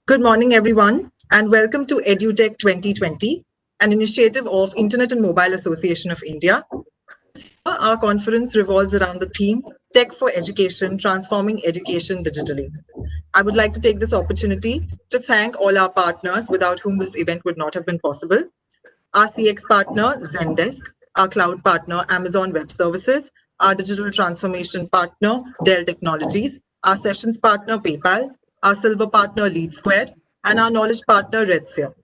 Good morning, everyone, and welcome to EduTech 2020, an initiative of Internet and Mobile Association of India. Our conference revolves around the theme Tech for Education, Transforming Education Digitally. I would like to take this opportunity to thank all our partners without whom this event would not have been possible. Our CX partner, Zendesk, our cloud partner, Amazon Web Services, our digital transformation partner, Dell Technologies, our sessions partner, PayPal, our silver partner, Lead Squared, and our knowledge partner, Redsia.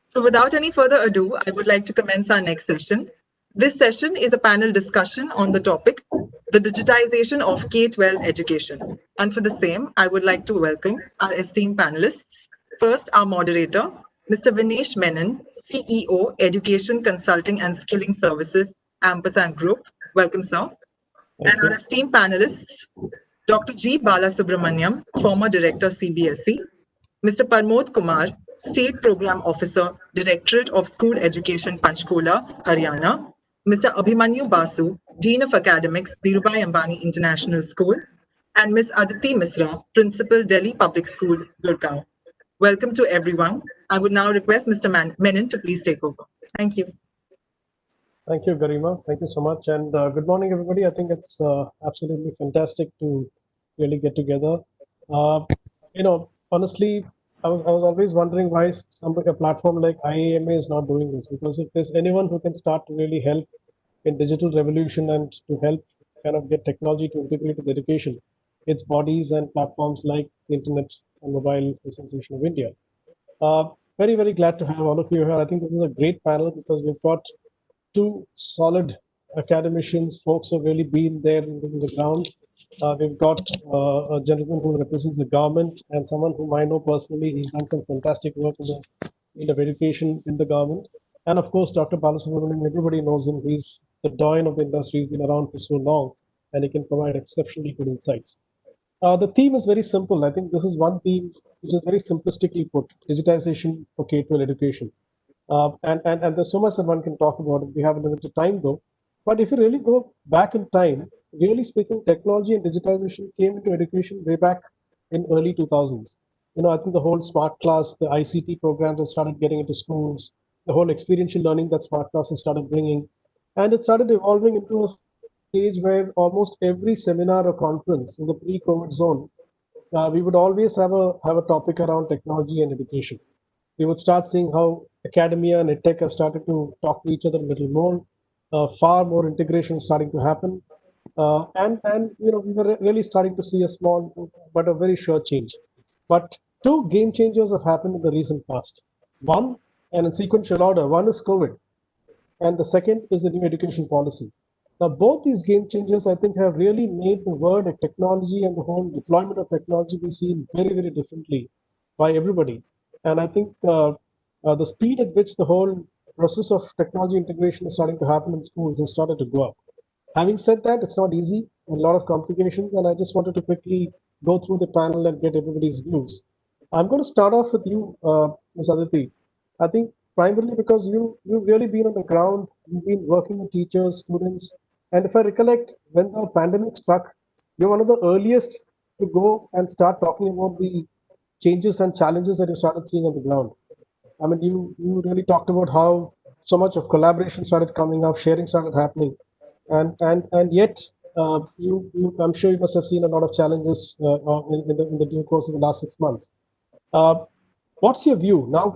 So without any further ado, I would like to commence our next session. This session is a panel discussion on the topic, the digitization of K12 education. And for the same, I would like to welcome our esteemed panelists. First, our moderator, Mr. Vinesh Menon, CEO, Education Consulting and Skilling Services, Ampersand Group. Welcome, sir. And our esteemed panelists, Dr. G. Balasubramanian, former Director, CBSE, Mr. Parmod Kumar, State Program Officer, Directorate of School Education, Panchkula, Haryana, Mr. Abhimanyu Basu, Dean of Academics, Dhirubhai Ambani International School, and Ms. Aditi Misra, Principal, Delhi Public School, Gurgaon. Welcome to everyone. I would now request Mr. Menon to please take over. Thank you. Thank you, Garima. Thank you so much. And good morning, everybody. I think it's absolutely fantastic to really get together. Honestly, I was always wondering why a platform like IAMA is not doing this, because if there's anyone who can start to really help in digital revolution and to help kind of get technology to integrate with education, it's bodies and platforms like the Internet and Mobile Association of India. Very, very glad to have all of you here. I think this is a great panel because we've got two solid academicians, folks who have really been there in the ground. We've got a gentleman who represents the government and someone whom I know personally. He's done some fantastic work in the field of education in the government. And of course, Dr. Balasubramanian, everybody knows him. He's the doyen of the industry. He's been around for so long, and he can provide exceptionally good insights. The theme is very simple. I think this is one theme which is very simplistically put, digitization for K-12 education. And there's so much that one can talk about. We have a limited time though. But if you really go back in time, really speaking, technology and digitization came into education way back in early 2000s. I think the whole smart class, the ICT programs that started getting into schools, the whole experiential learning that smart classes started bringing, and it started evolving into a stage where almost every seminar or conference in the pre-COVID zone, we would always have a topic around technology and education. We would start seeing how academia and edtech have started to talk to each other a little more. Far more integration is starting to happen, and we were really starting to see a small but a very sure change. But two game changers have happened in the recent past. One, and in sequential order, one is COVID, and the second is the new education policy. Now, both these game changers, I think, have really made the word of technology and the whole deployment of technology be seen very, very differently by everybody. And I think the speed at which the whole process of technology integration is starting to happen in schools has started to go up. Having said that, it's not easy, a lot of complications, and I just wanted to quickly go through the panel and get everybody's views. I'm going to start off with you, Ms. Aditi. I think primarily because you've really been on the ground, you've been working with teachers, students, and if I recollect, when the pandemic struck, you're one of the earliest to go and start talking about the changes and challenges that you started seeing on the ground. I mean, you really talked about how so much of collaboration started coming up, sharing started happening, and yet I'm sure you must have seen a lot of challenges in the due course of the last 6 months. What's your view now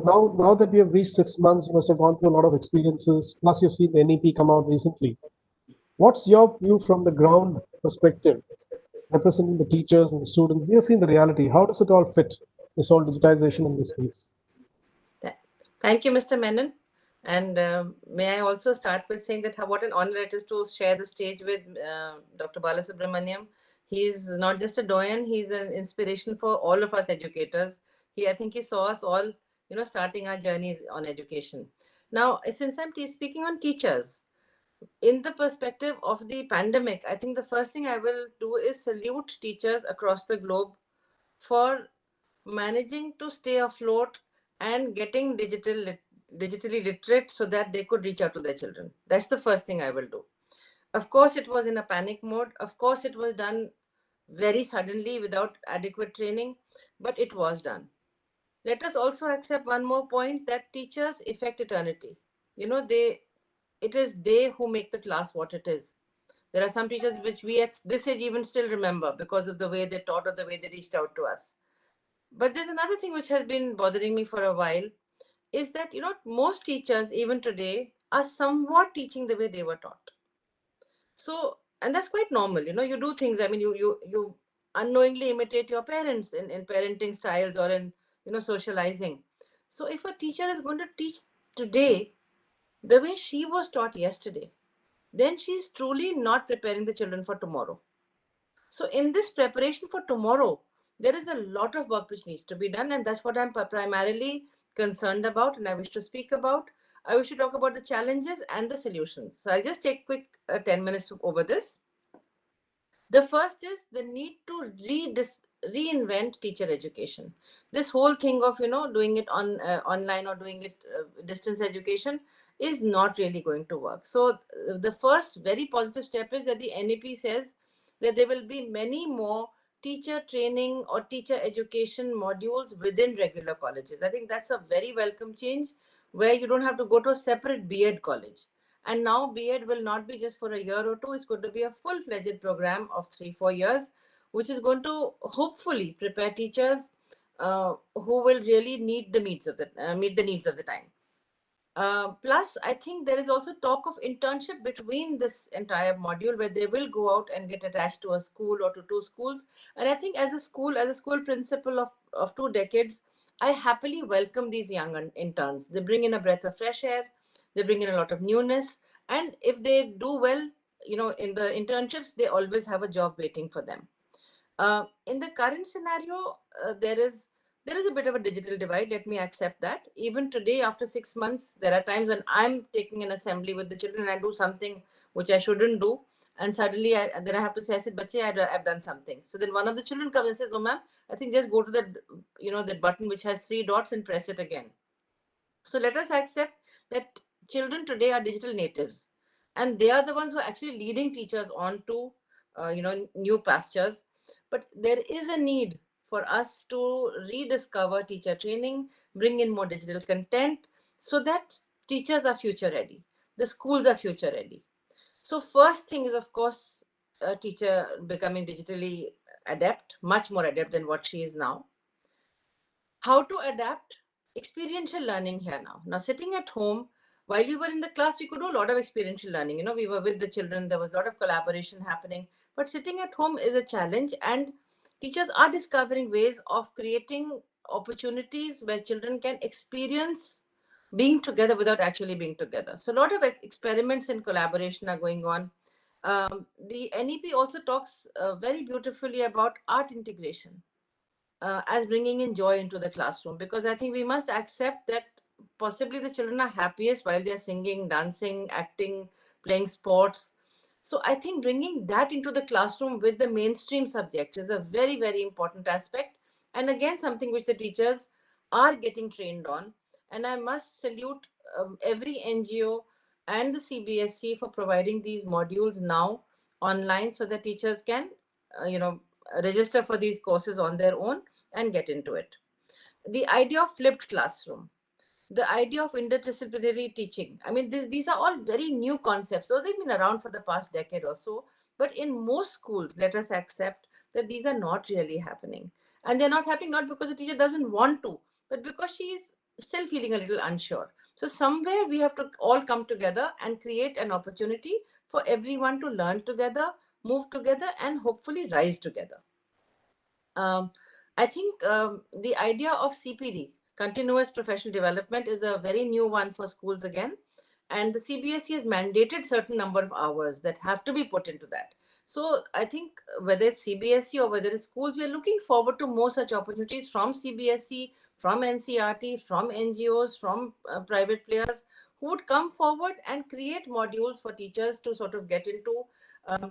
that we have reached 6 months? You must have gone through a lot of experiences. Plus, you've seen the NEP come out recently. What's your view from the ground perspective, representing the teachers and the students? You've seen the reality. How does it all fit, this whole digitization in this space? Thank you, Mr. Menon. And may I also start with saying that what an honor it is to share the stage with Dr. Balasubramanian. He's not just a doyen, he's an inspiration for all of us educators. I think he saw us all, starting our journeys on education. Now, since I'm speaking on teachers, in the perspective of the pandemic, I think the first thing I will do is salute teachers across the globe for managing to stay afloat and getting digitally literate so that they could reach out to their children. That's the first thing I will do. Of course, it was in a panic mode. Of course, it was done very suddenly without adequate training, but it was done. let us also accept one more point, that teachers affect eternity. It is they who make the class what it is. There are some teachers which we at this age even still remember because of the way they taught or the way they reached out to us. But there's another thing which has been bothering me for a while, is that most teachers even today are somewhat teaching the way they were taught. So, and that's quite normal. You do things. I mean, you unknowingly imitate your parents in parenting styles or in socializing. So, if a teacher is going to teach today the way she was taught yesterday, then she's truly not preparing the children for tomorrow. So, in this preparation for tomorrow, there is a lot of work which needs to be done, and that's what I'm primarily concerned about, and I wish to speak about. I wish to talk about the challenges and the solutions. So, I'll just take quick 10 minutes over this. The first is the need to reinvent teacher education. This whole thing of doing it online or doing it distance education is not really going to work. So the first very positive step is that the NEP says that there will be many more teacher training or teacher education modules within regular colleges. I think that's a very welcome change, where you don't have to go to a separate B.Ed college. And now B.Ed will not be just for a year or two, it's going to be a full-fledged program of 3-4 years, which is going to hopefully prepare teachers who will really meet the needs of the time. Plus, I think there is also talk of internship between this entire module, where they will go out and get attached to a school or to two schools. And I think as a school principal of 2 decades, I happily welcome these young interns. They bring in a breath of fresh air, they bring in a lot of newness. And if they do well, in the internships, they always have a job waiting for them. In the current scenario, there is a bit of a digital divide. Let me accept that. Even today, after 6 months, there are times when I'm taking an assembly with the children and I do something which I shouldn't do, and suddenly then I have to say, I said, "Bache, I've done something." So then one of the children comes and says, "Oh, ma'am, I think just go to that button which has 3 dots and press it again." So let us accept that children today are digital natives, and they are the ones who are actually leading teachers on to new pastures. But there is a need for us to rediscover teacher training, bring in more digital content, so that teachers are future ready, the schools are future ready. So first thing is, of course, a teacher becoming digitally adept, much more adept than what she is now. How to adapt experiential learning here now. Now, sitting at home, while we were in the class, we could do a lot of experiential learning. We were with the children, there was a lot of collaboration happening. But sitting at home is a challenge, and teachers are discovering ways of creating opportunities where children can experience being together without actually being together. So, a lot of experiments and collaboration are going on. The NEP also talks very beautifully about art integration as bringing in joy into the classroom, because I think we must accept that possibly the children are happiest while they're singing, dancing, acting, playing sports. So I think bringing that into the classroom with the mainstream subjects is a very, very important aspect, and again something which the teachers are getting trained on. And I must salute every NGO and the CBSE for providing these modules now online, so that teachers can register for these courses on their own and get into it. The idea of flipped classroom, the idea of interdisciplinary teaching. I mean, these are all very new concepts, though they've been around for the past decade or so. But in most schools, let us accept that these are not really happening. And they're not happening not because the teacher doesn't want to, but because she's still feeling a little unsure. So somewhere we have to all come together and create an opportunity for everyone to learn together, move together, and hopefully rise together. Um, I think the idea of CPD, continuous professional development, is a very new one for schools again. And the CBSE has mandated certain number of hours that have to be put into that. So I think whether it's CBSE or whether it's schools, we are looking forward to more such opportunities from CBSE, from NCRT, from NGOs, from private players who would come forward and create modules for teachers to sort of get into.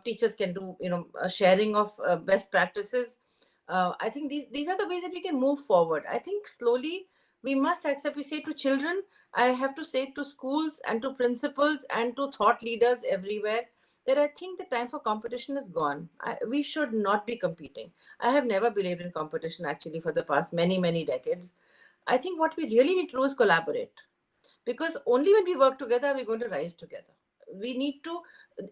Teachers can do, a sharing of best practices. I think these are the ways that we can move forward. I think slowly we must accept. We say to children, I have to say to schools and to principals and to thought leaders everywhere, that I think the time for competition is gone. We should not be competing. I have never believed in competition actually for the past many decades. I think what we really need to do is collaborate, because only when we work together are we going to rise together. We need to,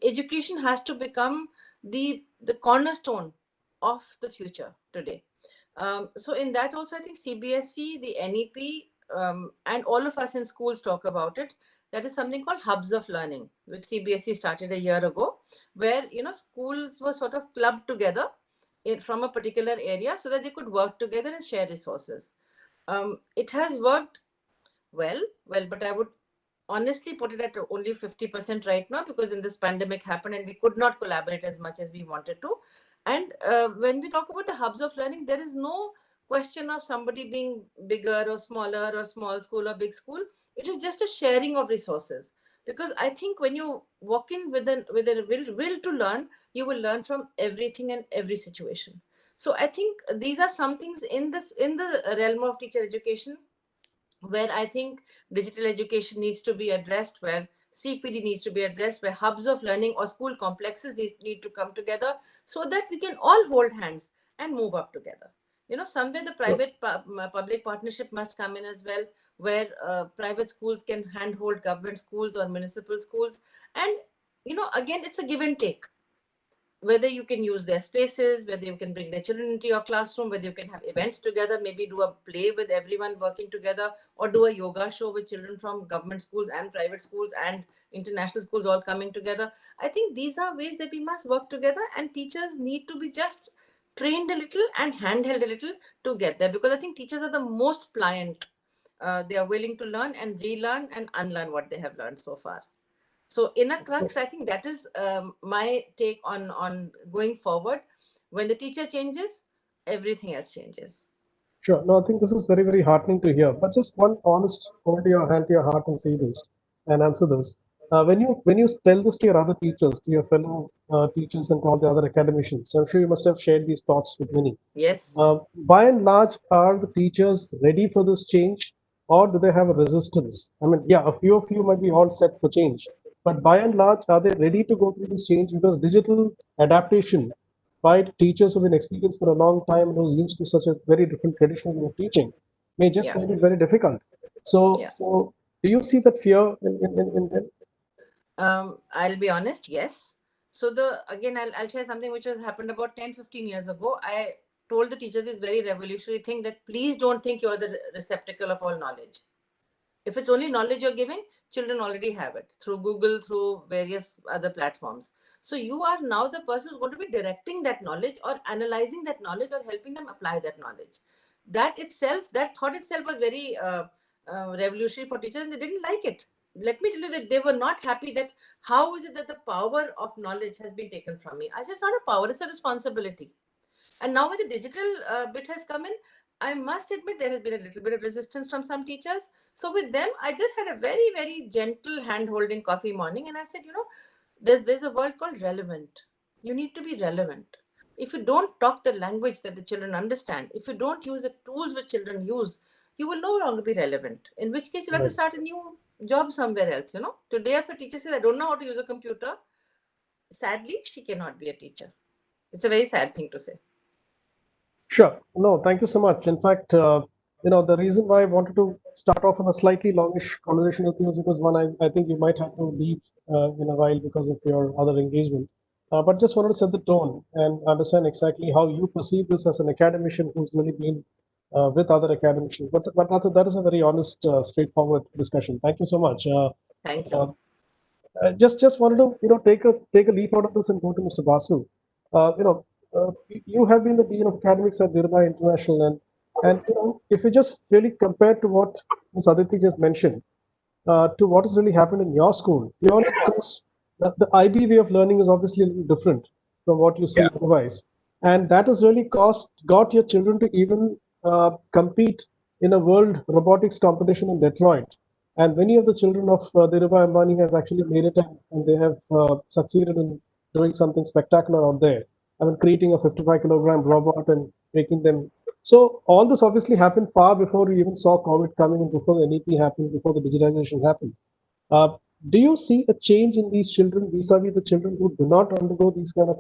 education has to become the cornerstone of the future today. So in that also, I think CBSE, the NEP, and all of us in schools talk about it. That is something called hubs of learning, which CBSE started a year ago, where schools were sort of clubbed together from a particular area so that they could work together and share resources. It has worked well, but I would honestly put it at only 50% right now, because in this pandemic happened and we could not collaborate as much as we wanted to. And when we talk about the hubs of learning, there is no question of somebody being bigger or smaller, or small school or big school. It is just a sharing of resources, because I think when you walk in with a will to learn, you will learn from everything and every situation. So I think these are some things in the realm of teacher education where I think digital education needs to be addressed, where CPD needs to be addressed, where hubs of learning or school complexes need to come together, so that we can all hold hands and move up together. Somewhere the Sure. public partnership must come in as well, where private schools can handhold government schools or municipal schools. And, again, it's a give and take, whether you can use their spaces, whether you can bring their children into your classroom, whether you can have events together, maybe do a play with everyone working together, or do a yoga show with children from government schools and private schools and international schools all coming together. I think these are ways that we must work together, and teachers need to be just trained a little and handheld a little to get there, because I think teachers are the most pliant. They are willing to learn and relearn and unlearn what they have learned so far. So in a crux, I think that is my take on going forward. When the teacher changes, everything else changes. Sure. No, I think this is very, very heartening to hear. But just one honest, hold your hand to your heart and say this and answer this. When you tell this to your other teachers, to your fellow teachers and to all the other academicians, I'm sure you must have shared these thoughts with many. Yes. By and large, are the teachers ready for this change, or do they have a resistance? I mean, yeah, a few of you might be all set for change, but by and large, are they ready to go through this change? Because digital adaptation by teachers who've been experienced for a long time and who's used to such a very different traditional way of teaching may just Yeah. find it very difficult. So, Yeah. so do you see that fear in them? I'll be honest, yes. So I'll share something which has happened about 10-15 years ago. I told the teachers this very revolutionary thing, that please don't think you're the receptacle of all knowledge. If it's only knowledge you're giving, children already have it through Google, through various other platforms. So you are now the person who's going to be directing that knowledge, or analyzing that knowledge, or helping them apply that knowledge. That thought itself was very revolutionary for teachers, and they didn't like it. Let me tell you that they were not happy, that how is it that the power of knowledge has been taken from me? I said, it's not a power, it's a responsibility. And now when the digital bit has come in, I must admit there has been a little bit of resistance from some teachers. So with them, I just had a very, very gentle hand-holding coffee morning. And I said, there's a word called relevant. You need to be relevant. If you don't talk the language that the children understand, if you don't use the tools which children use, you will no longer be relevant. In which case, you'll have to Right. start a new job somewhere else. Today, if a teacher says, I don't know how to use a computer, sadly, she cannot be a teacher. It's a very sad thing to say. Sure. No, thank you so much. In fact, the reason why I wanted to start off on a slightly longish conversation with you is because one, I think you might have to leave in a while because of your other engagement. But just wanted to set the tone and understand exactly how you perceive this as an academician who's really been with other academicians. But that is a very honest, straightforward discussion. Thank you so much. Thank you. Uh, just wanted to take a leaf out of this and go to Mr. Basu. You have been the dean of academics at Dhirubhai International, and if you just really compare to what Ms. Aditi just mentioned to what has really happened in your school, purely because the IB way of learning is obviously a little different from what you see otherwise, and that has really got your children to even compete in a world robotics competition in Detroit. And many of the children of Dhirubhai Ambani has actually made it, and they have succeeded in doing something spectacular out there. I mean, creating a 55-kilogram robot and making them. So all this obviously happened far before we even saw COVID coming, and before the NEP happened, before the digitization happened. Uh, do you see a change in these children vis-a-vis the children who do not undergo these kind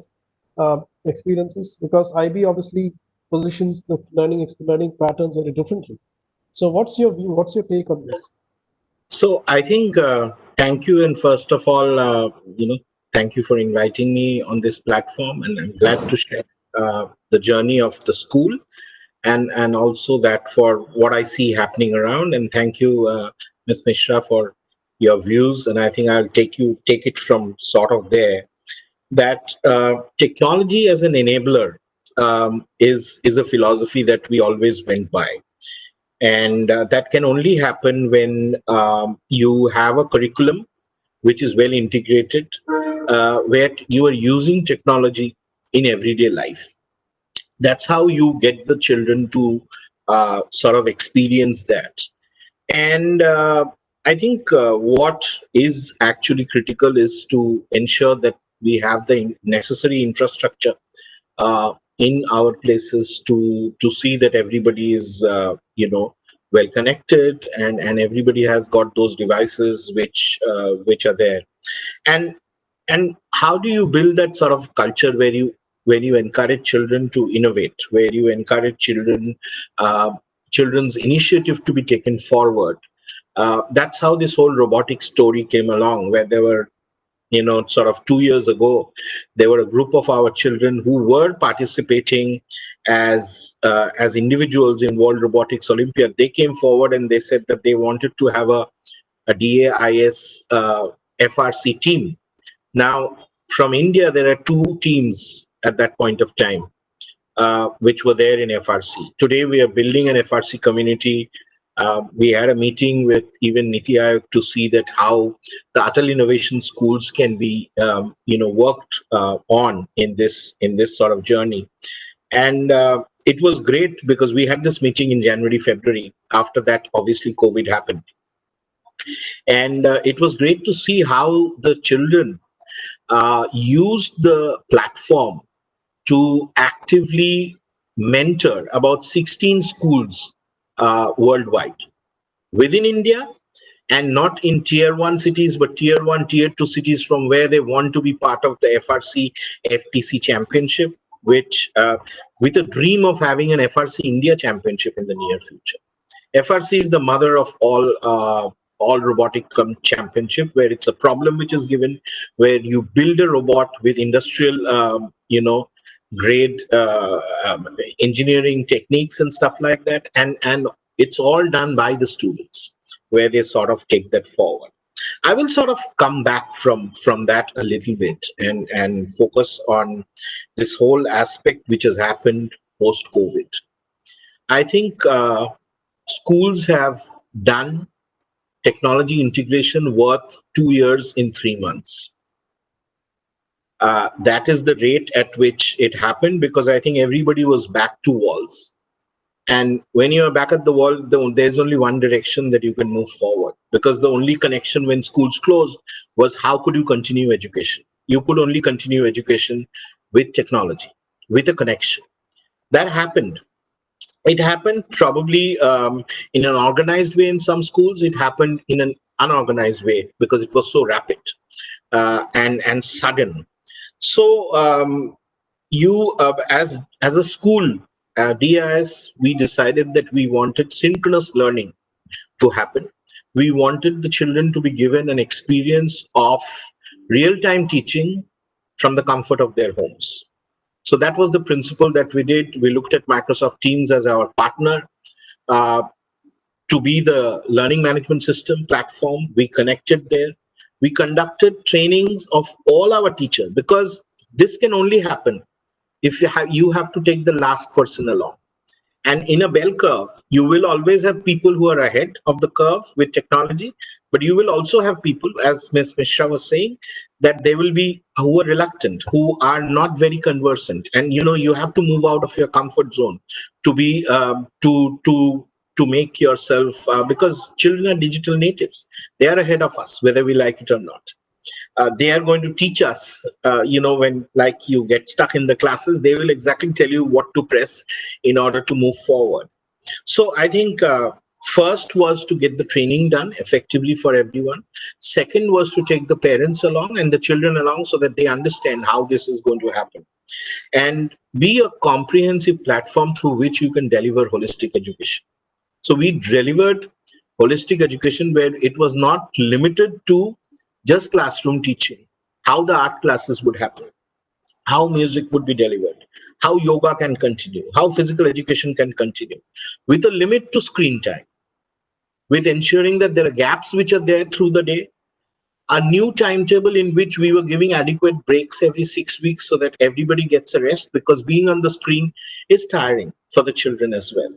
of experiences? Because IB obviously positions the learning patterns very differently. So what's your view? What's your take on this? So I think thank you, and first of all, thank you for inviting me on this platform, and I'm glad to share the journey of the school, and also that for what I see happening around. And thank you, Ms. Misra, for your views. And I think I'll take it from sort of there, that technology as an enabler is a philosophy that we always went by. And that can only happen when you have a curriculum which is well integrated, where you are using technology in everyday life. That's how you get the children to sort of experience that. And I think what is actually critical is to ensure that we have the necessary infrastructure in our places to see that everybody is well connected, and everybody has got those devices which are there. And and how do you build that sort of culture where you encourage children to innovate, where you encourage children's initiative to be taken forward? That's how this whole robotic story came along, where there were, sort of 2 years ago, there were a group of our children who were participating as individuals in World Robotics Olympiad. They came forward and they said that they wanted to have a DAIS FRC team. Now, from India, there are 2 teams at that point of time, which were there in FRC. Today, we are building an FRC community. We had a meeting with even Niti Aayog to see that how the Atal Innovation Schools can be, worked on in this sort of journey. And it was great because we had this meeting in January, February. After that, obviously, COVID happened. And it was great to see how the children used the platform to actively mentor about 16 schools worldwide, within India, and not in tier 1 cities, but tier 1, tier 2 cities, from where they want to be part of the FRC FTC championship, which with a dream of having an FRC India championship in the near future. FRC is the mother of all robotic championship, where it's a problem which is given, where you build a robot with industrial grade engineering techniques and stuff like that, and it's all done by the students, where they sort of take that forward. I will sort of come back from that a little bit and focus on this whole aspect which has happened post COVID. I think schools have done technology integration worth 2 years in 3 months. That is the rate at which it happened, because I think everybody was back to walls. And when you're back at the wall, there's only one direction that you can move forward, because the only connection when schools closed was how could you continue education? You could only continue education with technology, with a connection. That happened. It happened probably in an organized way in some schools. It happened in an unorganized way because it was so rapid and sudden. So you, as a school, DIS, we decided that we wanted synchronous learning to happen. We wanted the children to be given an experience of real-time teaching from the comfort of their homes. So that was the principle that we did. We looked at Microsoft Teams as our partner to be the learning management system platform. We connected there. We conducted trainings of all our teachers, because this can only happen if you have to take the last person along. And in a bell curve, you will always have people who are ahead of the curve with technology, but you will also have people, as Ms. Misra was saying, that they will be who are reluctant, who are not very conversant. And you have to move out of your comfort zone to be to make yourself, because children are digital natives. They are ahead of us, whether we like it or not. They are going to teach us, when like you get stuck in the classes, they will exactly tell you what to press in order to move forward. So I think first was to get the training done effectively for everyone. Second was to take the parents along and the children along so that they understand how this is going to happen. And be a comprehensive platform through which you can deliver holistic education. So we delivered holistic education where it was not limited to just classroom teaching, how the art classes would happen, how music would be delivered, how yoga can continue, how physical education can continue, with a limit to screen time, with ensuring that there are gaps which are there through the day, a new timetable in which we were giving adequate breaks every 6 weeks so that everybody gets a rest, because being on the screen is tiring for the children as well.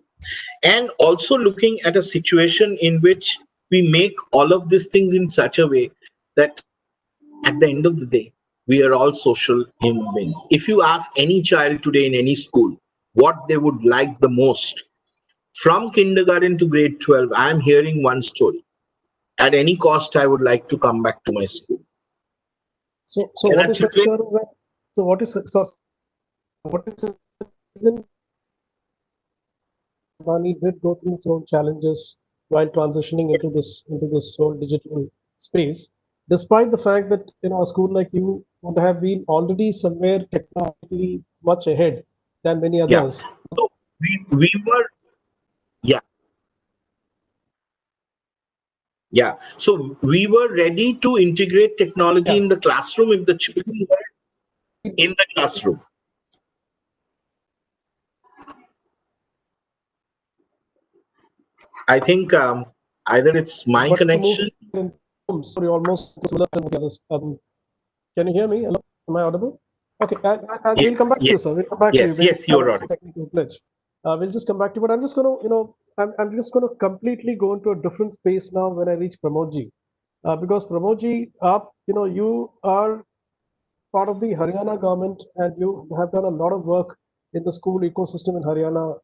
And also looking at a situation in which we make all of these things in such a way that at the end of the day, we are all social human beings. If you ask any child today in any school what they would like the most, from kindergarten to grade 12, I am hearing one story. At any cost, I would like to come back to my school. So And what our is said, children, sir, is that, so what is said, even Ambani did go through its own challenges while transitioning into this whole digital space, despite the fact that a school like you would have been already somewhere technologically much ahead than many yeah. others. So we were, yeah, yeah. So we were ready to integrate technology in Yes. the classroom if the children were in the classroom. I think either it's my But to move connection. in, sorry, almost similar to the others. Can you hear me? Hello? Am I audible? Okay, we'll come Yes, back to you, sir. yes, We'll come back to you. yes, We yes, have you're a right. technical glitch. We'll just come back to you. But I'm just going to, I'm just going to completely go into a different space now when I reach Pramodji. Because Pramodji, you are part of the Haryana government and you have done a lot of work in the school ecosystem in Haryana,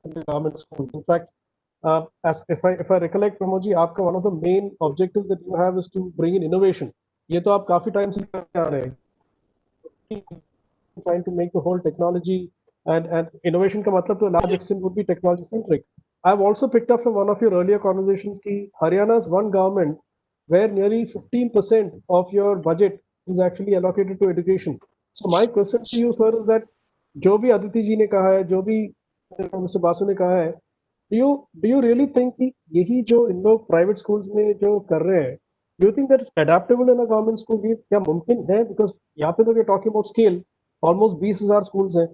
in the government schools. In fact, as if I recollect, Pramodji, आपका one of the main objectives that you have is to bring in innovation. ये तो आप काफी time से करते आ रहे हैं. Trying to make the whole technology and innovation का मतलब to a large extent would be technology centric. I've also picked up from one of your earlier conversations कि Haryana's one government where nearly 15% of your budget is actually allocated to education. So my question to you, sir, is that जो भी अदिति जी ने कहा है, जो भी mister Basu ने कहा है, do you really think कि यही जो इन लोग प्राइवेट स्कूल्स में जो कर रहे हैं, do you think that is adaptable in a government school? ये क्या मुमकिन है? Because यहाँ पे तो we're talking about scale, almost 20,000 schools हैं,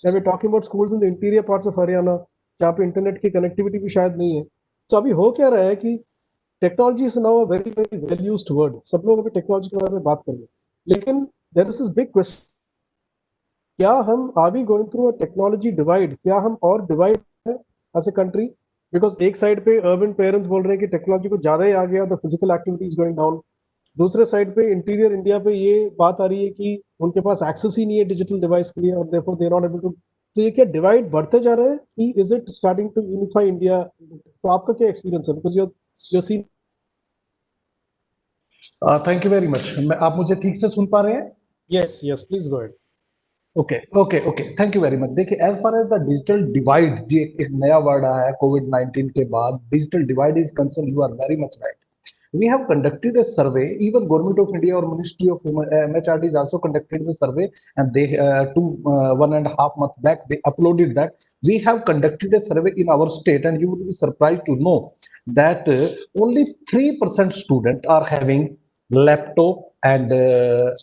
and we're talking about schools in the interior parts of Haryana, जहाँ पे इंटरनेट की कनेक्टिविटी भी शायद नहीं है. तो अभी हो क्या रहा है कि technology is now a very very well used word. सब लोग अभी टेक्नोलॉजी के बारे में बात कर रहे हैं, लेकिन there is this big question, क्या हम are we going through a technology divide? क्या हम और डिवाइड हैं एज अ कंट्री? बिकॉज एक साइड पे अर्बन पेरेंट्स बोल रहे हैं कि टेक्नोलॉजी को ज्यादा ही आ गया, the physical activity is going down. दूसरे साइड पे इंटीरियर इंडिया पे ये बात आ रही है कि उनके पास एक्सेस ही नहीं है डिजिटल डिवाइस के लिए और therefore they are not able to. तो ये क्या डिवाइड बढ़ते जा रहे हैं कि is it starting to unify India? तो आपका क्या एक्सपीरियंस है? Because your scene. Thank you very much. आप मुझे ठीक से सुन पा रहे हैं? Yes yes, please go ahead. Okay okay okay, thank you very much. देखिए, as far as the digital divide, जी एक नया वर्ड आया है कोविड-19 के बाद, digital divide is concern, you are very much right. We have conducted a survey. Even Government of India or Ministry of MHRD has also conducted the survey, and they 1.5 months back they uploaded that. We have conducted a survey in our state, and you will be surprised to know that only 3% students are having laptop and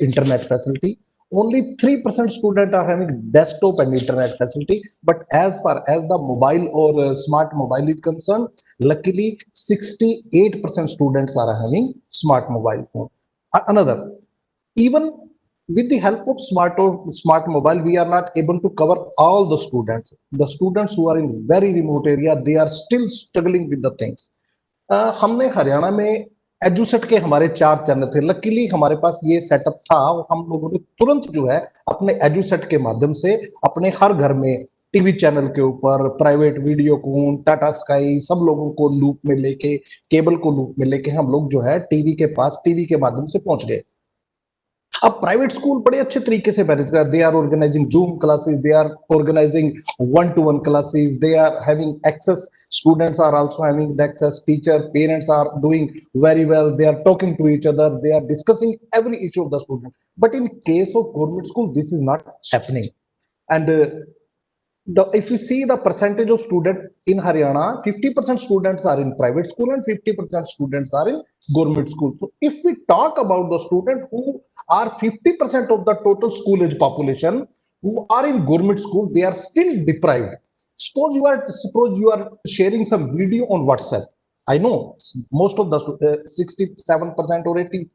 internet facility. Only 3% students are having desktop and internet facility. But as far as the mobile or smart mobile is concerned, luckily 68% students are having smart mobile phone. Another, even with the help of smart mobile, we are not able to cover all the students. The students who are in very remote area, they are still struggling with the things. हमने हरियाणा में Edusat के हमारे 4 channel थे. Luckily हमारे पास ये setup था, हम लोगों ने तुरंत जो है अपने एजुसेट के माध्यम से अपने हर घर में टीवी चैनल के ऊपर प्राइवेट वीडियोकॉन, टाटा स्काई, सब लोगों को लूप में लेके, केबल को लूप में लेके हम लोग जो है टीवी के पास, टीवी के माध्यम से पहुंच गए. अब प्राइवेट स्कूल बड़े अच्छे तरीके से मैनेज कर, they are organising Zoom classes, they are organising 1-to-1 classes, they are having access, students are also having the access, teacher, parents are doing very well, they are talking to each other, they are discussing every issue of the student. But in case of government school, this is not happening. And if you see the percentage of students in Haryana, 50% students are in private school and 50% students are in government school. So if we talk about the students who are 50% of the total school age population who are in government school, they are still deprived. Suppose you are sharing some video on WhatsApp. I know most of the 67% or 80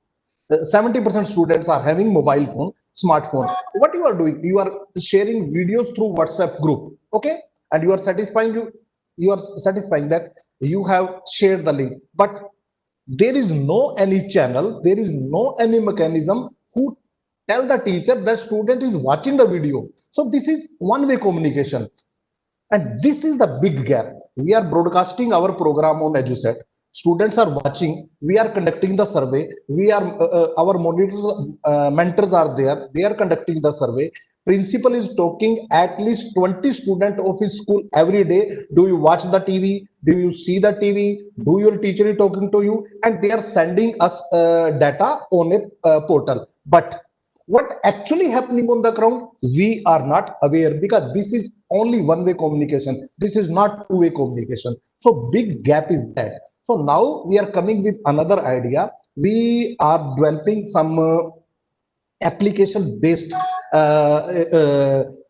70% students are having mobile phone, smartphone. What you are doing, you are sharing videos through WhatsApp group, okay, and you are satisfying that you have shared the link, but there is no any channel, there is no any mechanism who tell the teacher that student is watching the video. So this is one way communication. And this is the big gap. We are broadcasting our program on EduSet. Students are watching. We are conducting the survey. We are our monitors, mentors are there. They are conducting the survey. Principal is talking at least 20 students of his school every day. Do you watch the TV? Do you see the TV? Do your teacher is talking to you? And they are sending us data on a portal. But what actually happening on the ground, we are not aware, because this is only one way communication. This is not two way communication. So big gap is that. So now we are coming with another idea. We are developing some application based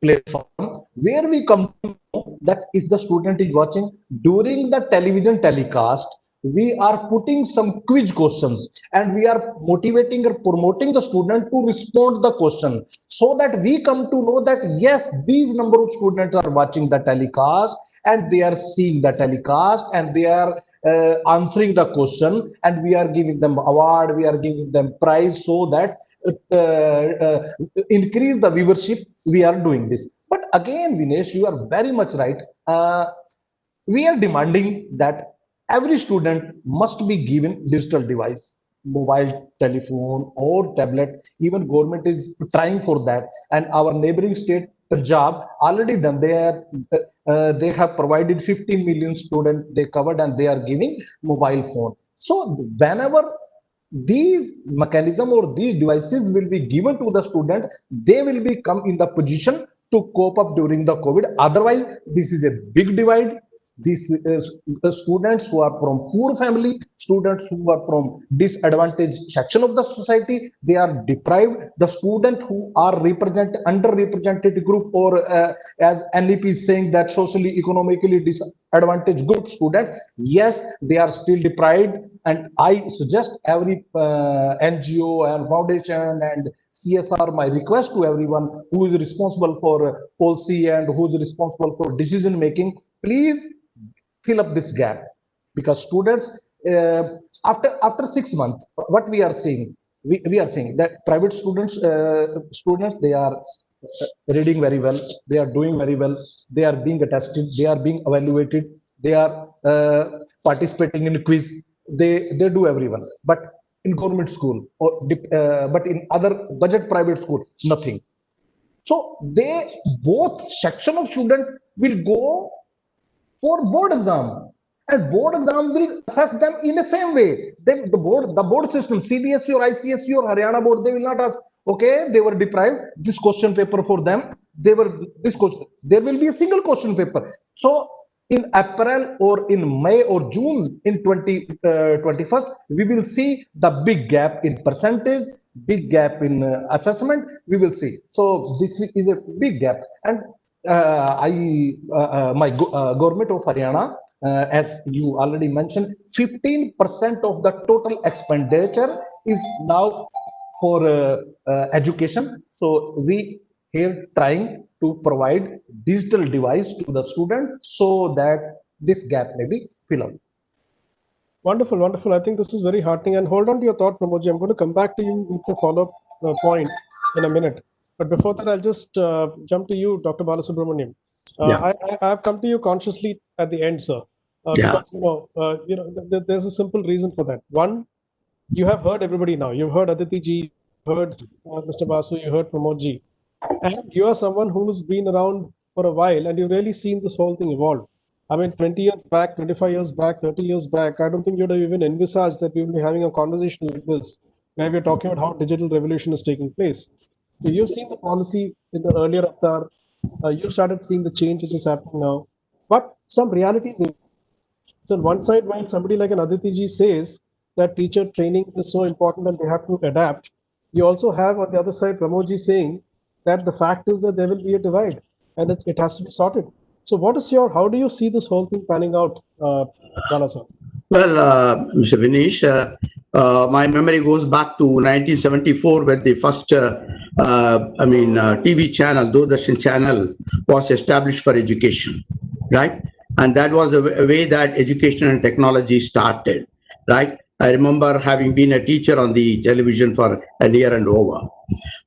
platform where we come to know that if the student is watching during the television telecast, we are putting some quiz questions and we are motivating or promoting the student to respond the question, so that we come to know that yes, these number of students are watching the telecast and they are seeing the telecast and they are answering the question, and we are giving them award, we are giving them prize, so that increase the viewership. We are doing this. But again, Vinesh, you are very much right. We are demanding that every student must be given digital device, mobile telephone or tablet. Even government is trying for that, and our neighboring state Punjab already done. They have provided 15 million students they covered, and they are giving mobile phone. So whenever these mechanism or these devices will be given to the student, they will become in the position to cope up during the COVID. Otherwise, this is a big divide. These students who are from poor family, students who are from disadvantaged section of the society, they are deprived. The student who are underrepresented group, or as NEP is saying, that socially economically disadvantaged group students, yes, they are still deprived. And I suggest every NGO and foundation and CSR, my request to everyone who is responsible for policy and who is responsible for decision making, please fill up this gap. Because students, after 6 months, what we are seeing, we are seeing that private students, they are reading very well, they are doing very well, they are being attested, they are being evaluated, they are participating in quiz, they do everyone. But in government school, or but in other budget private school, nothing. So they, both section of student will go for board exam, and board exam will assess them in the same way. Then the board system, CBSE or ICSE or Haryana board, they will not ask, okay, they were deprived, this question paper for them, they were this question. There will be a single question paper. So in April or in May or June in 2021, we will see the big gap in percentage, big gap in assessment. We will see. So this is a big gap. And government of Haryana, as you already mentioned, 15% of the total expenditure is now for education. So we here trying to provide digital device to the student, so that this gap may be filled up. Wonderful, wonderful. I think this is very heartening. And hold on to your thought, Pramodji. I'm going to come back to you with the follow-up point in a minute. But before that, I'll just jump to you, Dr. Balasubramanian. Yeah. I have come to you consciously at the end, sir. Yeah. Because there's a simple reason for that. One, you have heard everybody now. You've heard Aditi ji, you heard Mr. Basu, you heard Pramodji. And you are someone who's been around for a while, and you've really seen this whole thing evolve. I mean, 20 years back, 25 years back, 30 years back, I don't think you'd have even envisaged that we will be having a conversation like this, where we're talking about how digital revolution is taking place. So you've seen the policy in the earlier avatar, You started seeing the change which is happening now. But some realities. So on one side, when somebody like an Aditi ji says that teacher training is so important and they have to adapt, you also have on the other side Pramod ji saying that the fact is that there will be a divide and it has to be sorted. So what is how do you see this whole thing panning out, Bala sir? Well, Mr. Vinesh, my memory goes back to 1974 when the first, TV channel, Doordarshan channel, was established for education, right? And that was the way that education and technology started, right? I remember having been a teacher on the television for a year and over.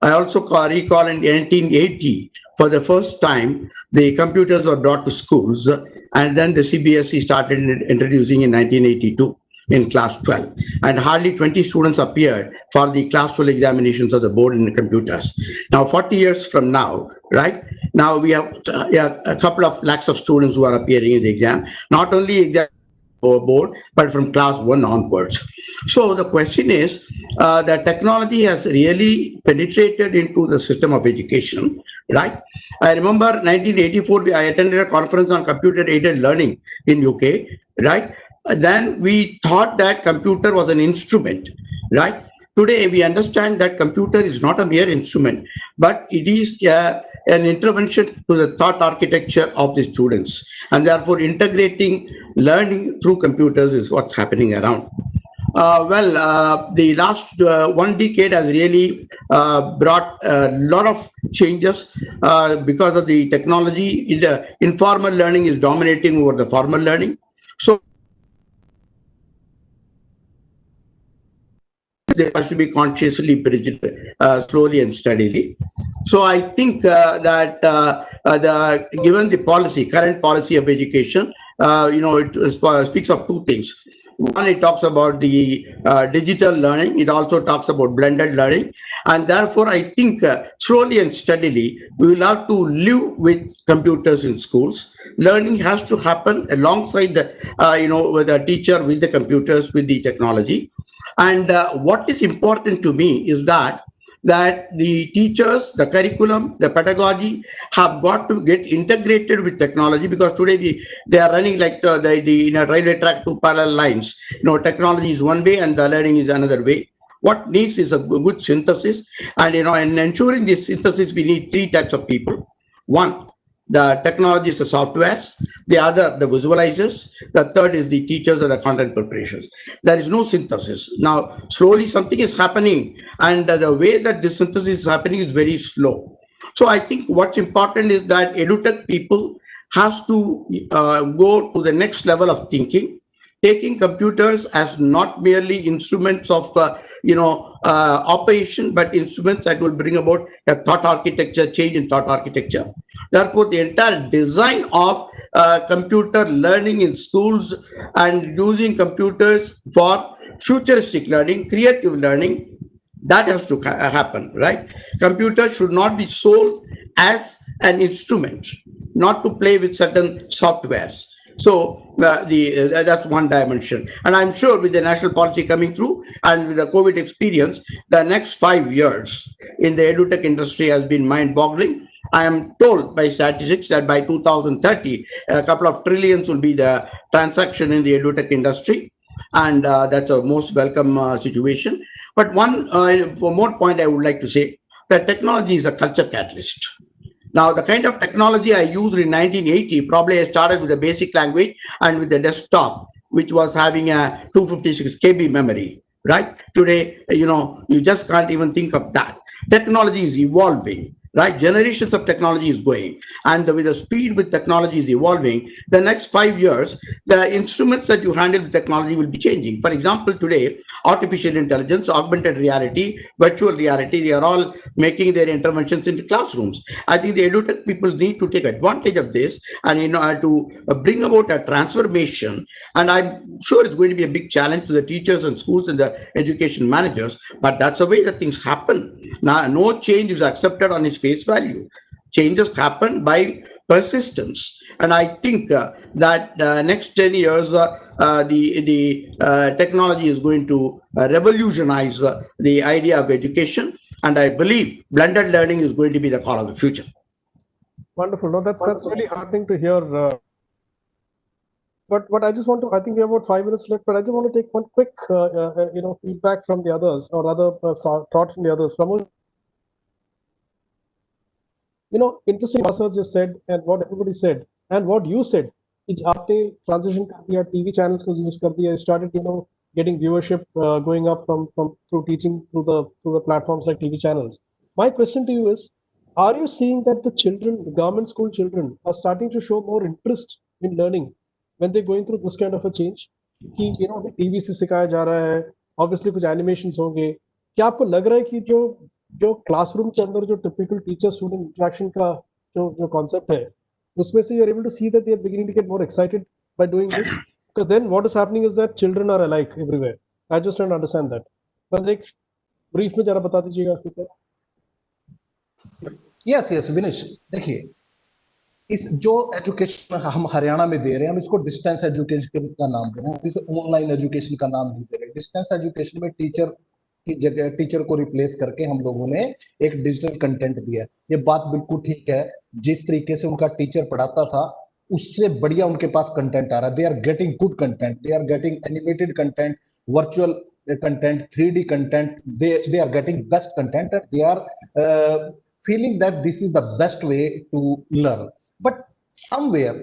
I also recall in 1980, for the first time, the computers were brought to schools, and then the CBSE started introducing in 1982 in class 12. And hardly 20 students appeared for the class 12 examinations of the board in the computers. Now, 40 years from now, right? Now we have a couple of lakhs of students who are appearing in the exam, not only exam board, but from class 1 onwards. So the question is that technology has really penetrated into the system of education, right? I remember 1984, I attended a conference on computer-aided learning in UK, right? Then we thought that computer was an instrument, right? Today, we understand that computer is not a mere instrument, but it is an intervention to the thought architecture of the students. And therefore, integrating learning through computers is what's happening around. The last 1 decade has really brought a lot of changes because of the technology. The informal learning is dominating over the formal learning. So they has to be consciously bridged slowly and steadily. So I think that given the current policy of education, it speaks of two things. One, it talks about the digital learning. It also talks about blended learning. And therefore, I think slowly and steadily, we will have to live with computers in schools. Learning has to happen alongside with the teacher, with the computers, with the technology. And what is important to me is that the teachers, the curriculum, the pedagogy have got to get integrated with technology, because today they are running like in a railway track, two parallel lines. Technology is one way and the learning is another way. What needs is a good synthesis, and in ensuring this synthesis, we need three types of people. One, the technologists, the softwares. The other, the visualizers. The third is the teachers and the content preparations. There is no synthesis. Now, slowly something is happening, and the way that this synthesis is happening is very slow. So I think what's important is that edutech people has to go to the next level of thinking, taking computers as not merely instruments of operation, but instruments that will bring about a thought architecture, change in thought architecture. Therefore, the entire design of computer learning in schools and using computers for futuristic learning, creative learning, that has to happen, right? Computers should not be sold as an instrument, not to play with certain softwares. So that's one dimension. And I'm sure with the national policy coming through and with the COVID experience, the next 5 years in the edutech industry has been mind-boggling. I am told by statistics that by 2030, a couple of trillions will be the transaction in the edutech industry. And that's a most welcome situation. But one more point I would like to say, that technology is a culture catalyst. Now, the kind of technology I used in 1980, probably I started with a basic language and with the desktop, which was having a 256 KB memory, right? Today, you just can't even think of that. Technology is evolving, right? Generations of technology is going. And with the speed with technology is evolving, the next 5 years, the instruments that you handle with technology will be changing. For example, today, artificial intelligence, augmented reality, virtual reality, they are all making their interventions into classrooms. I think the edutech people need to take advantage of this and to bring about a transformation. And I'm sure it's going to be a big challenge to the teachers and schools and the education managers, but that's the way that things happen. Now, no change is accepted on its face value. Changes happen by persistence. And I think that next 10 years, the technology is going to revolutionize the idea of education. And I believe blended learning is going to be the call of the future. Wonderful. No, that's really heartening to hear. But I just want to. I think we have about 5 minutes left. But I just want to take one quick, feedback from the others, or rather, thought from the others. Pramod, interesting what Sir just said, and what everybody said, and what you said. कि आपने transition कर दिया, TV channels को use कर दिया, you started, getting viewership going up from through teaching through the platforms like TV channels. My question to you is, are you seeing that the children, the government school children, are starting to show more interest in learning when they're going through this kind of a change? कि TV से सिखाया जा रहा है, obviously कुछ animations होंगे. क्या आपको लग रहा है कि जो क्लासरूम के अंदर जो टिपिकल टीचर स्टूडेंट इंटरेक्शन का जो कॉन्सेप्ट है, उसमें से you are able to see that they are beginning to get more excited by doing this, because then what is happening is that children are alike everywhere. I just don't understand that. बस एक brief में जरा बता दीजिएगा. Yes Vinesh, देखिए, इस जो education हम हरियाणा में दे रहे हैं, हम इसको डिस्टेंस एजुकेशन का नाम दे रहे हैं, इसे ऑनलाइन एजुकेशन का नाम नहीं दे रहे. डिस्टेंस एजुकेशन में टीचर की जगह टीचर को रिप्लेस करके हम लोगों ने एक डिजिटल कंटेंट दिया. ये बात बिल्कुल ठीक है. जिस तरीके से उनका टीचर पढ़ाता था, उससे बढ़िया उनके पास कंटेंट आ रहा है. They are getting good content, they are getting animated content, virtual content, 3D content. they are getting best content, and they are feeling that this is the best way to learn. But somewhere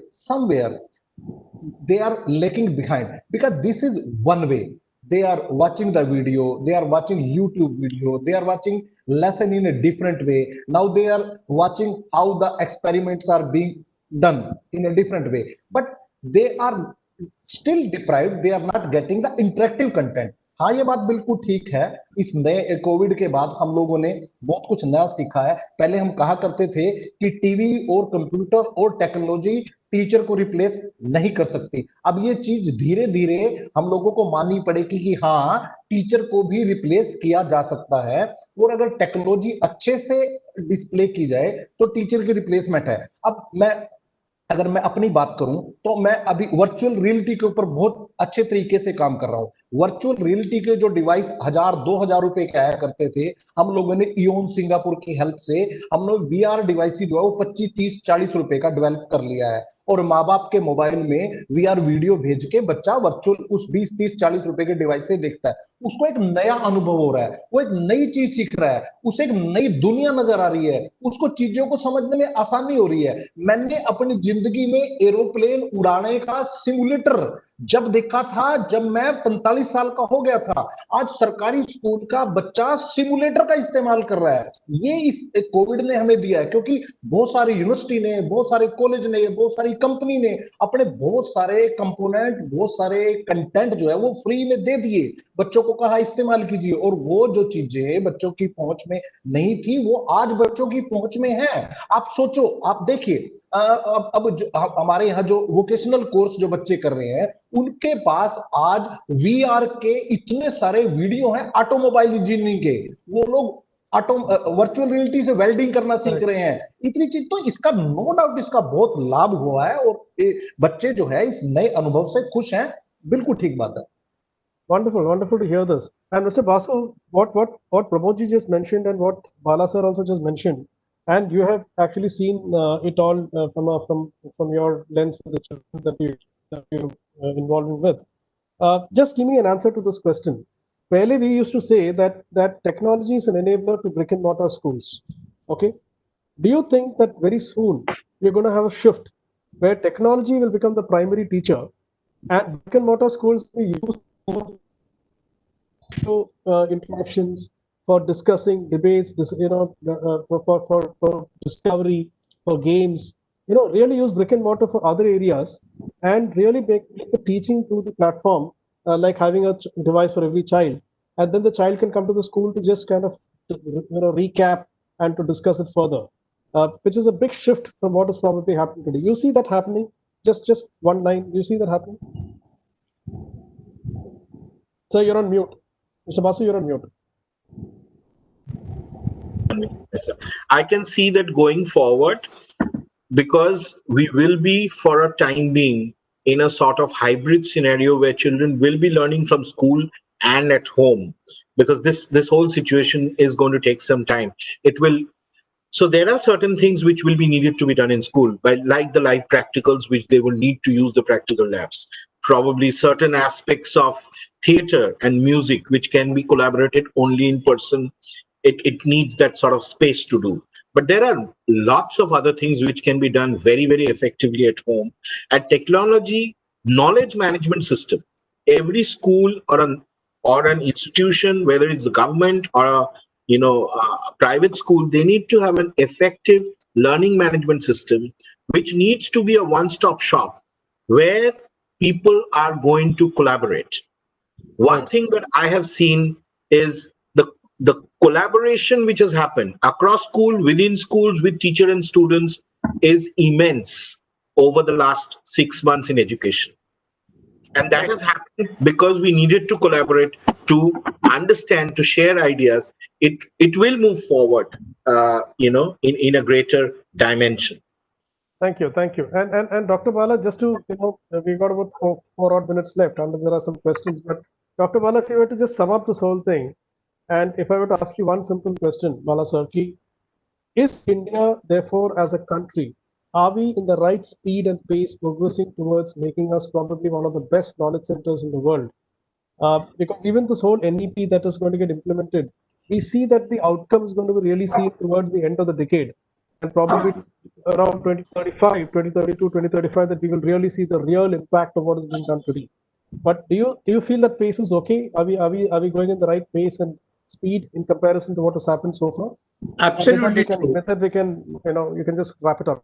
they are lagging behind, because this is one way. They are watching the video, they are watching YouTube video, they are watching lesson in a different way. Now they are watching how the experiments are being done in a different way, but they are still deprived. They are not getting the interactive content. हाँ, ये बात बिल्कुल ठीक है. इस नए Covid के बाद हम लोगों ने बहुत कुछ नया सीखा है. पहले हम कहा करते थे कि टीवी और कंप्यूटर और टेक्नोलॉजी टीचर को रिप्लेस नहीं कर सकती. अब ये चीज धीरे धीरे हम लोगों को माननी पड़ेगी कि हाँ, टीचर को भी रिप्लेस किया जा सकता है, और अगर टेक्नोलॉजी अच्छे से डिस्प्ले की जाए तो टीचर की रिप्लेसमेंट है. अब अगर मैं अपनी बात करूं तो मैं अभी वर्चुअल रियलिटी के ऊपर बहुत अच्छे तरीके से काम कर रहा हूं. वर्चुअल रियलिटी के जो डिवाइस 1000-2000 रुपए के आया करते थे, हम लोगों ने इयोन सिंगापुर की हेल्प से हम लोग VR डिवाइस जो है वो 25-30-40 रुपए का डेवलप कर लिया है, और माँ बाप के मोबाइल में VR वीडियो भेज के बच्चा वर्चुअल उस 20-30-40 रुपए के डिवाइस से देखता है. उसको एक नया अनुभव हो रहा है, वो एक नई चीज सीख रहा है, उसे एक नई दुनिया नजर आ रही है, उसको चीजों को समझने में आसानी हो रही है. मैंने अपनी जिंदगी में एरोप्लेन उड़ाने का सिमुलेटर जब देखा था, जब मैं 45 साल का हो गया था. आज सरकारी स्कूल का बच्चा सिमुलेटर का इस्तेमाल कर रहा है. ये इस कोविड ने हमें दिया है, क्योंकि बहुत सारी यूनिवर्सिटी ने, बहुत सारे कॉलेज ने, बहुत सारी कंपनी ने अपने बहुत सारे कंपोनेंट, बहुत सारे कंटेंट जो है वो फ्री में दे दिए, बच्चों को कहा इस्तेमाल कीजिए. और वो जो चीजें बच्चों की पहुंच में नहीं थी, वो आज बच्चों की पहुंच में है. आप सोचो, आप देखिए, अब हमारे यहाँ जो वोकेशनल कोर्स जो बच्चे कर रहे हैं, उनके पास आज VR के इतने सारे वीडियो हैं ऑटोमोबाइल इंजीनियरिंग के. वो लोग वर्चुअल रियलिटी से वेल्डिंग करना सीख रहे हैं. इतनी चीज, तो इसका नो डाउट इसका बहुत लाभ हुआ है, और बच्चे जो है इस नए अनुभव से खुश हैं. बिल्कुल ठीक बात है. Wonderful to hear this. And Mr. Basu, what Pramod ji just mentioned, and what Bala sir also just mentioned, and you have actually seen it all from your lens for the children that you're involved with. Just give me an answer to this question. Earlier we used to say that technology is an enabler to brick and mortar schools. Okay, do you think that very soon we're going to have a shift where technology will become the primary teacher, and brick and mortar schools will use interactions for discussing debates, for discovery, for games, really use brick and mortar for other areas, and really make the teaching through the platform, like having a device for every child, and then the child can come to the school to just kind of recap and to discuss it further, which is a big shift from what is probably happening today. You see that happening? Just one line. You see that happening? Sir, you're on mute. Mr. Basu, you're on mute. I can see that going forward, because we will be, for a time being, in a sort of hybrid scenario where children will be learning from school and at home, because this whole situation is going to take some time. It will So there are certain things which will be needed to be done in school, like the live practicals, which they will need to use the practical labs. Probably certain aspects of theater and music, which can be collaborated only in person. It needs that sort of space to do. But there are lots of other things which can be done very, very effectively at home. At technology, knowledge management system. Every school or an institution, whether it's the government or a private school, they need to have an effective learning management system, which needs to be a one-stop shop where people are going to collaborate. One thing that I have seen is the collaboration which has happened across school, within schools, with teacher and students is immense over the last 6 months in education. And that has happened because we needed to collaborate, to understand, to share ideas. It will move forward, in a greater dimension. Thank you. And Dr. Bala, just to, we got about four odd minutes left, and there are some questions. But Dr. Bala, if you were to just sum up this whole thing, and if I were to ask you one simple question, Bala Sarki, is India, therefore, as a country, are we in the right speed and pace progressing towards making us probably one of the best knowledge centers in the world? Because even this whole NEP that is going to get implemented, we see that the outcome is going to be really seen towards the end of the decade. And probably around 2035, 2032, 2035, that we will really see the real impact of what is being done today. But do you feel that pace is okay? Are we going in the right pace and speed in comparison to what has happened so far? Absolutely true. With that we can, you can just wrap it up.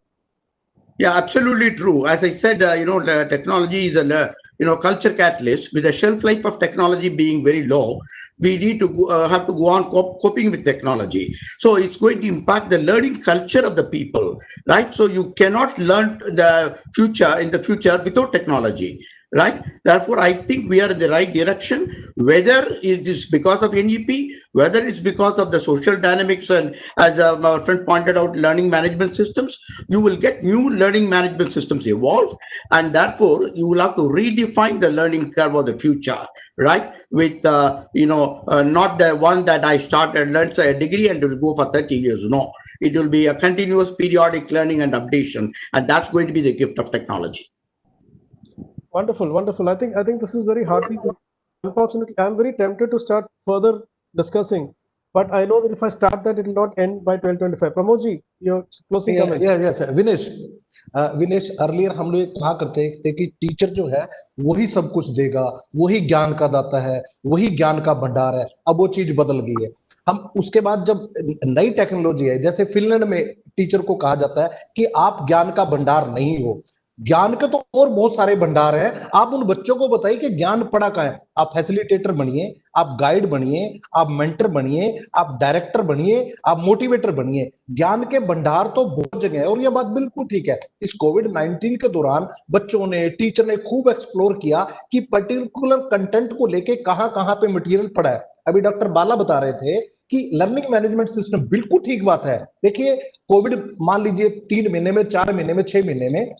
Yeah, absolutely true. As I said, the technology is a culture catalyst. With the shelf life of technology being very low, we need to have to go on coping with technology. So it's going to impact the learning culture of the people, right? So you cannot learn the future without technology. Right. Therefore, I think we are in the right direction, whether it is because of NEP, whether it's because of the social dynamics, and as our friend pointed out, learning management systems. You will get new learning management systems evolve, and therefore you will have to redefine the learning curve of the future, right? With not the one that I started, learned a degree and will go for 30 years. No, it will be a continuous periodic learning and updation, and that's going to be the gift of technology. Wonderful. I think this is very hearty. Unfortunately, I'm very tempted to start further discussing, but I know that if I start that, it will not end by 12:25. Pramodji, your closing comments. Yes, Vinesh earlier हम लोग ये कहा करते थे कि teacher जो है वही सब कुछ देगा, वही ज्ञान का दाता है, वही ज्ञान का भंडार है. अब वो चीज बदल गई है. हम उसके बाद जब नई टेक्नोलॉजी है, जैसे फिनलैंड में टीचर को कहा जाता है कि आप ज्ञान का भंडार नहीं हो. ज्ञान के तो और बहुत सारे भंडार हैं. आप उन बच्चों को बताइए कि ज्ञान पड़ा कहाँ है. आप फैसिलिटेटर बनिए, आप गाइड बनिए, आप मेंटर बनिए, आप डायरेक्टर बनिए, आप मोटिवेटर बनिए. ज्ञान के भंडार तो बहुत जगह है. और ये बात बिल्कुल ठीक है. इस कोविड-19 के दौरान बच्चों ने, टीचर ने खूब एक्सप्लोर किया कि पर्टिकुलर कंटेंट को लेके कहां पे मटेरियल पड़ा है. अभी डॉक्टर बाला बता रहे थे कि लर्निंग मैनेजमेंट सिस्टम, बिल्कुल ठीक बात है. देखिए, कोविड मान लीजिए 3 महीने में, 4 महीने में, 6 महीने में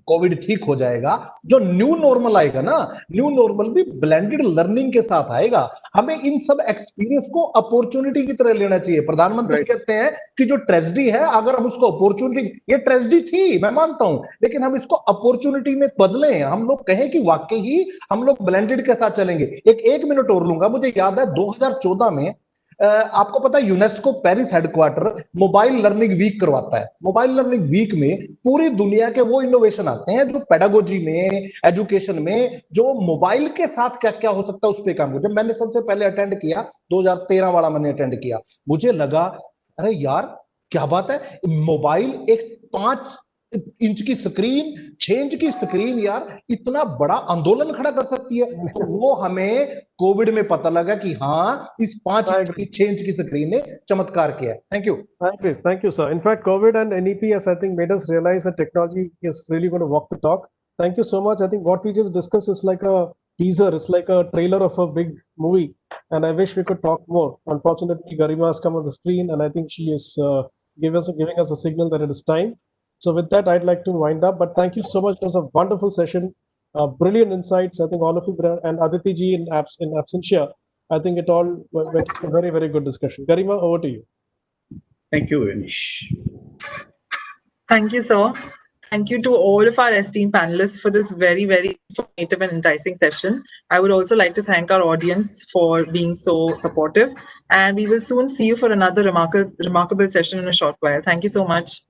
कोविड ठीक हो जाएगा. जो न्यू नॉर्मल आएगा ना, न्यू नॉर्मल भी ब्लेंडेड लर्निंग के साथ आएगा. हमें इन सब एक्सपीरियंस को अपॉर्चुनिटी की तरह लेना चाहिए. प्रधानमंत्री कहते हैं कि जो ट्रेजेडी है, अगर हम उसको अपॉर्चुनिटी, ये ट्रेजेडी थी, मैं मानता हूं, लेकिन हम इसको अपॉर्चुनिटी में बदलें. हम लोग कहें कि वाकई ही हम लोग ब्लेंडेड के साथ चलेंगे. एक मिनट और लूंगा. मुझे याद है 2014 में आपको पता है UNESCO Paris headquarter mobile learning week करवाता है. मोबाइल लर्निंग वीक में पूरी दुनिया के वो इनोवेशन आते हैं जो पेडागोजी में, एजुकेशन में, जो मोबाइल के साथ क्या क्या हो सकता है उस पर काम कर. जब मैंने सबसे पहले अटेंड किया, 2013 वाला मैंने अटेंड किया, मुझे लगा अरे यार क्या बात है. मोबाइल एक 5 इंच की स्क्रीन, 6 इंच की स्क्रीन, यार इतना बड़ा आंदोलन खड़ा कर सकती है. तो वो हमें कोविड में पता लगा कि हाँ, इस 5 इंच की, 6 इंच की स्क्रीन ने चमत्कार किया. Thank you. Thank you, sir. In fact, COVID and NEP has, I think, made us realize that technology is really going to walk the talk. Thank you so much. I think what we just discussed is like a teaser, it's like a trailer of a big movie, and I wish we could talk more. Unfortunately, Garima has come on the screen, and I think she is giving us a signal that it is time. So with that, I'd like to wind up, but thank you so much. It was a wonderful session, brilliant insights. I think all of you, and Aditi ji in absentia, I think it all went a very, very good discussion. Garima, over to you. Thank you, Vinesh. Thank you, sir. Thank you to all of our esteemed panelists for this very, very informative and enticing session. I would also like to thank our audience for being so supportive. And we will soon see you for another remarkable session in a short while. Thank you so much.